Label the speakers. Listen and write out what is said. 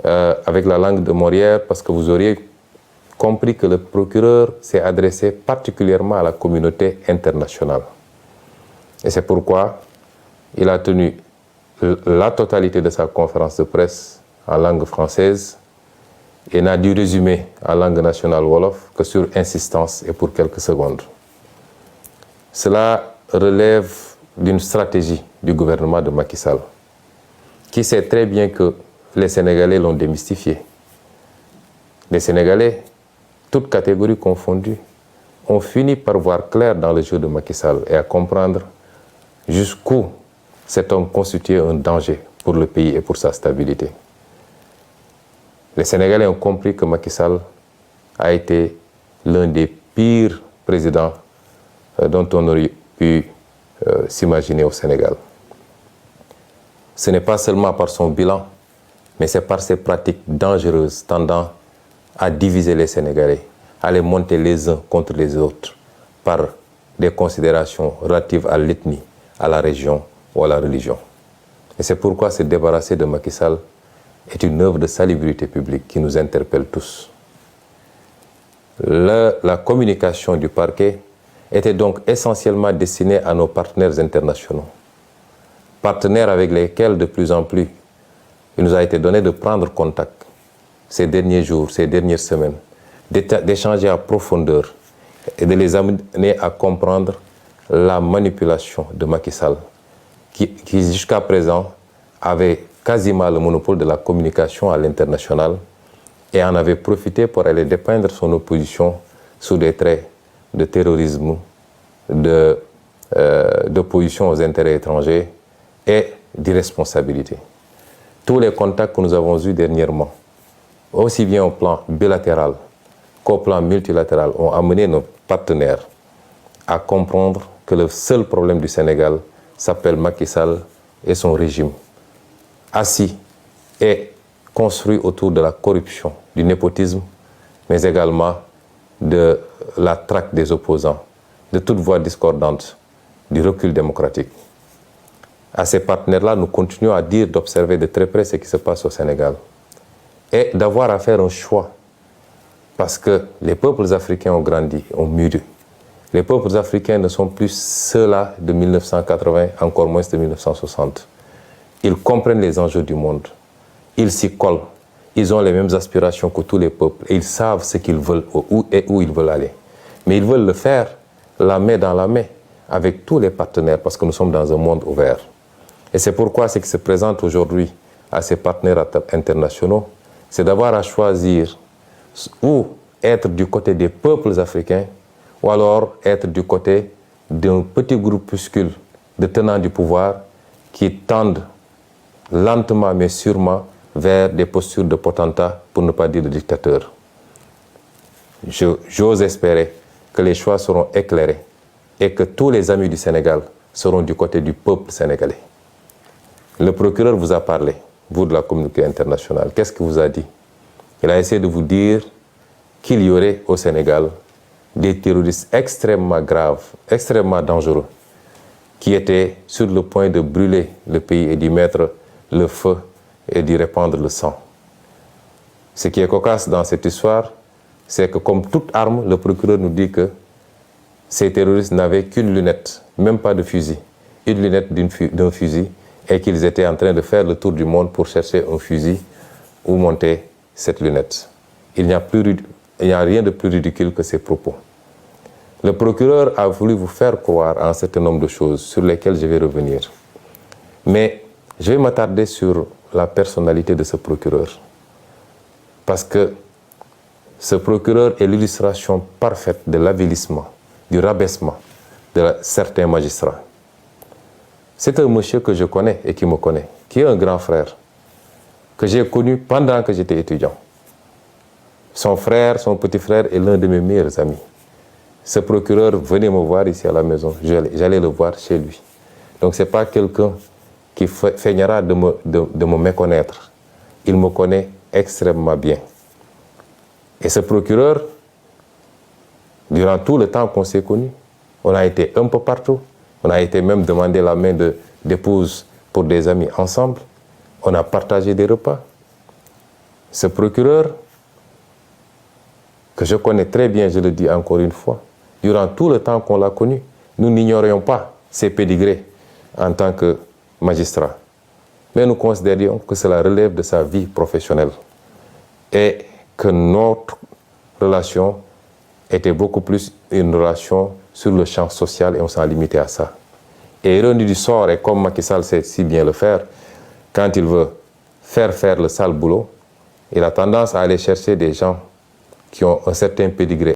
Speaker 1: avec la langue de Molière, parce que vous auriez compris que le procureur s'est adressé particulièrement à la communauté internationale. Et c'est pourquoi il a tenu la totalité de sa conférence de presse en langue française et n'a dû résumer en langue nationale wolof que sur insistance et pour quelques secondes. Cela relève d'une stratégie du gouvernement de Macky Sall, qui sait très bien que les Sénégalais l'ont démystifié. Les Sénégalais, toutes catégories confondues, ont fini par voir clair dans le jeu de Macky Sall et à comprendre jusqu'où cet homme constituait un danger pour le pays et pour sa stabilité. Les Sénégalais ont compris que Macky Sall a été l'un des pires présidents dont on aurait pu s'imaginer au Sénégal. Ce n'est pas seulement par son bilan, mais c'est par ses pratiques dangereuses tendant à diviser les Sénégalais, à les monter les uns contre les autres par des considérations relatives à l'ethnie, à la région ou à la religion. Et c'est pourquoi se débarrasser de Macky Sall est une œuvre de salubrité publique qui nous interpelle tous. La communication du parquet était donc essentiellement destinée à nos partenaires internationaux, partenaires avec lesquels de plus en plus il nous a été donné de prendre contact ces derniers jours, ces dernières semaines, d'échanger à profondeur et de les amener à comprendre la manipulation de Macky Sall, qui jusqu'à présent avait quasiment le monopole de la communication à l'international et en avait profité pour aller dépeindre son opposition sous des traits de terrorisme, d'opposition aux intérêts étrangers et d'irresponsabilité. Tous les contacts que nous avons eus dernièrement, aussi bien au plan bilatéral qu'au plan multilatéral, ont amené nos partenaires à comprendre que le seul problème du Sénégal s'appelle Macky Sall et son régime, assis et construit autour de la corruption, du népotisme, mais également de la traque des opposants, de toute voix discordante, du recul démocratique. À ces partenaires-là, nous continuons à dire d'observer de très près ce qui se passe au Sénégal et d'avoir à faire un choix, parce que les peuples africains ont grandi, ont mûri. Les peuples africains ne sont plus ceux-là de 1980, encore moins de 1960. Ils comprennent les enjeux du monde, ils s'y collent, ils ont les mêmes aspirations que tous les peuples et ils savent ce qu'ils veulent et où ils veulent aller. Mais ils veulent le faire la main dans la main avec tous les partenaires parce que nous sommes dans un monde ouvert. Et c'est pourquoi ce qui se présente aujourd'hui à ces partenaires internationaux, c'est d'avoir à choisir ou être du côté des peuples africains ou alors être du côté d'un petit groupuscule de tenants du pouvoir qui tendent lentement mais sûrement vers des postures de potentats, pour ne pas dire de dictateurs. J'ose espérer que les choix seront éclairés et que tous les amis du Sénégal seront du côté du peuple sénégalais. Le procureur vous a parlé, vous de la communauté internationale. Qu'est-ce qu'il vous a dit? Il a essayé de vous dire qu'il y aurait au Sénégal des terroristes extrêmement graves, extrêmement dangereux, qui étaient sur le point de brûler le pays et d'y mettre le feu et d'y répandre le sang. Ce qui est cocasse dans cette histoire, c'est que comme toute arme, le procureur nous dit que ces terroristes n'avaient qu'une lunette, même pas de fusil, une lunette d'un fusil, et qu'ils étaient en train de faire le tour du monde pour chercher un fusil où monter cette lunette. Il n'y a rien de plus ridicule que ces propos. Le procureur a voulu vous faire croire à un certain nombre de choses sur lesquelles je vais revenir. Mais je vais m'attarder sur la personnalité de ce procureur. Parce que ce procureur est l'illustration parfaite de l'avilissement, du rabaissement de certains magistrats. C'est un monsieur que je connais et qui me connaît, qui est un grand frère, que j'ai connu pendant que j'étais étudiant. Son frère, son petit frère est l'un de mes meilleurs amis. Ce procureur venait me voir ici à la maison, j'allais le voir chez lui. Donc ce n'est pas quelqu'un qui feignera de me méconnaître. Il me connaît extrêmement bien. Et ce procureur, durant tout le temps qu'on s'est connus, on a été un peu partout. On a été même demander la main d'épouse pour des amis ensemble. On a partagé des repas. Ce procureur, que je connais très bien, je le dis encore une fois, durant tout le temps qu'on l'a connu, nous n'ignorions pas ses pédigrés en tant que magistrat. Mais nous considérions que cela relève de sa vie professionnelle et que notre relation était beaucoup plus une relation sur le champ social et on s'en limitait à ça. Et ironie du sort, et comme Macky Sall sait si bien le faire, quand il veut faire le sale boulot, il a tendance à aller chercher des gens qui ont un certain pédigré